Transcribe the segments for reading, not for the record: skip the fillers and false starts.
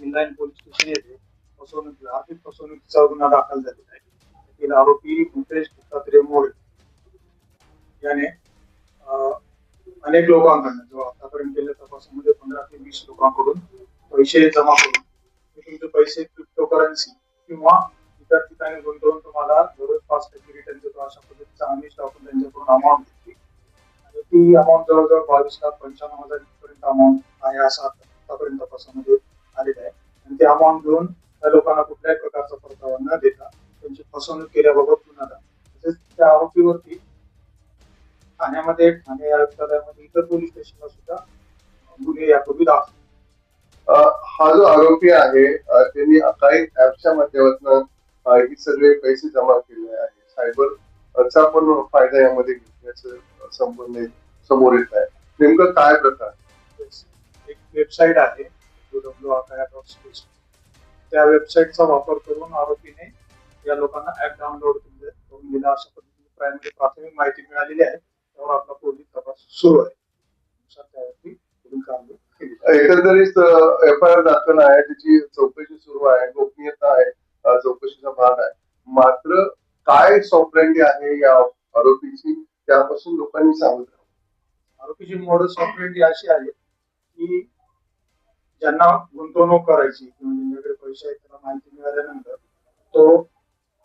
Civil police station येथे आर्थिक फसवणुकीचा गुन्हा दाखल झालेला आहे. त्यातील आरोपी मुकेश दत्तात्रय मोरे याने अनेक लोकांकडून जो आतापर्यंत केलेल्या तपासामध्ये 15 ते 20 लोकांकडून पैसे जमा करून तुमचे पैसे क्रिप्टोकरन्सी किंवा इतर ठिकाणी गुंतवून तुम्हाला दररोज 5% रिटर्न देतो अशा पद्धतीचा आमिष दाखवून त्यांच्याकडून अमाऊंट घेतली आणि ती अमाऊंट जवळजवळ 22,95,000 पर्यंत अमाऊंट आहे असं आतापर्यंत तपासामध्ये आलेलं आहे. आणि ते अमाऊंट घेऊन त्या लोकांना कुठल्याही प्रकारचा परतावा न देता त्यांची फसवणूक केल्याबाबत गुन्हा दाखल. तसेच त्या आरोपीवरती ठाणे आयुक्तालयामध्ये इतर पोलीस स्टेशनला सुद्धा गुन्हे यापूर्वी दाखल. हा जो आरोपी आहे त्यांनी काही ऍपच्या माध्यमातून हे सगळे पैसे जमा केले आहे. सायबरचा पण फायदा यामध्ये घेतल्याचं संपूर्ण समोर येत आहे. नेमकं काय प्रकार? एक वेबसाईट आहे www.akaya.space. त्या वेबसाईटचा वापर करून आरोपीने या लोकांना ऍप डाउनलोड करून दिला अशा पद्धतीने प्राथमिक माहिती मिळालेली आहे. त्यावर आपला पोलीस तपास सुरू आहे. त्यावरती पुढील कारवाई केली. एकंदरीत एफआयआर दाखल आहे, त्याची चौकशी सुरू आहे, गोपनीयता आहे, चौकशीचा भाग आहे. मात्र काय सॉफ्टवेअर आहे या आरोपीची त्यापासून लोकांनी सांगितलं. आरोपीची मॉडस ऑपरेंडी अशी आहे की ज्यांना गुंतवणूक करायची किंवा ज्यांच्याकडे पैसे आहेत त्यांना माहिती मिळाल्यानंतर तो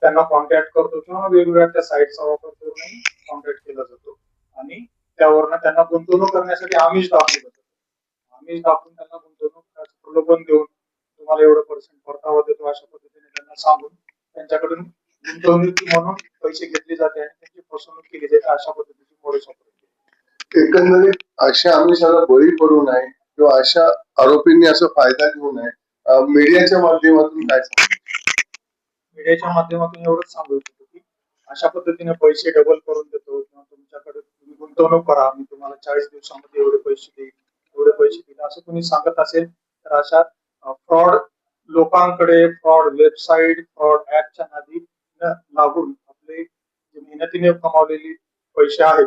त्यांना कॉन्टॅक्ट करतो किंवा वेगवेगळ्या त्या साईटचा वापर करून कॉन्टॅक्ट केला जातो आणि त्यावरनं त्यांना गुंतवणूक करण्यासाठी आमिष दाखवलं जातं. आमिष दाखवून त्यांना गुंतवणूक प्रलोभन देऊन तुम्हाला एवढं पर्सेंट परतावा देतो अशा पद्धतीने त्यांना सांगून त्यांच्याकडून गुंतवणूक म्हणून पैसे घेतले जाते आणि त्यांची फसवणूक केली जाते. अशा पद्धतीची मॉडस ऑपरेंडी. एकंदरीत अशा आमिषाला बळी पडू नये किंवा अशा आरोपींनी असा फायदा घेऊ नये. मीडियाच्या माध्यमातून काय मीडियाच्या माध्यमातून एवढंच सांगू इच्छितो की अशा पद्धतीने पैसे डबल करून देतो किंवा तुमच्याकडे तुम्ही गुंतवणूक करा, मी तुम्हाला 40 दिवसामध्ये एवढे पैसे देईल, एवढे पैसे देईल असं तुम्ही सांगत असेल तर अशा फ्रॉड लोकांकडे, फ्रॉड वेबसाईट, फ्रॉड ऍपच्या नादी लागून आपले जे मेहनतीने कमावलेले पैसे आहेत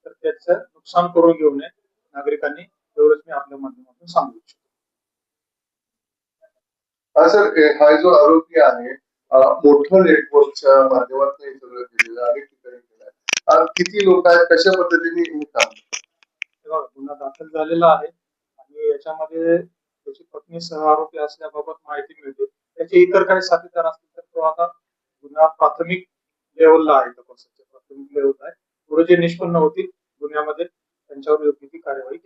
तर त्याचं नुकसान करून घेऊ नये नागरिकांनी, एवढंच मी आपल्या माध्यमातून सांगू इच्छितो. सर, हा जो आरोपी आहे मोठं नेटवर्कच्या माध्यमातून हे सगळं केलेलं आहे, ठिकाणी केलं आहे. किती लोक आहेत, कशा पद्धतीने हे काम? गुन्हा दाखल झालेला आहे आणि याच्यामध्ये त्याची पत्नी सह आरोपी असल्याबाबत माहिती मिळते. त्याचे इतर काही साथीदार असतील तर तो आता गुन्हा प्राथमिक लेवलला आहे, तपासाच्या प्राथमिक लेवल आहे. पुढे जे निष्पन्न होतील गुन्ह्यामध्ये त्यांच्यावर योग्य ती कार्यवाही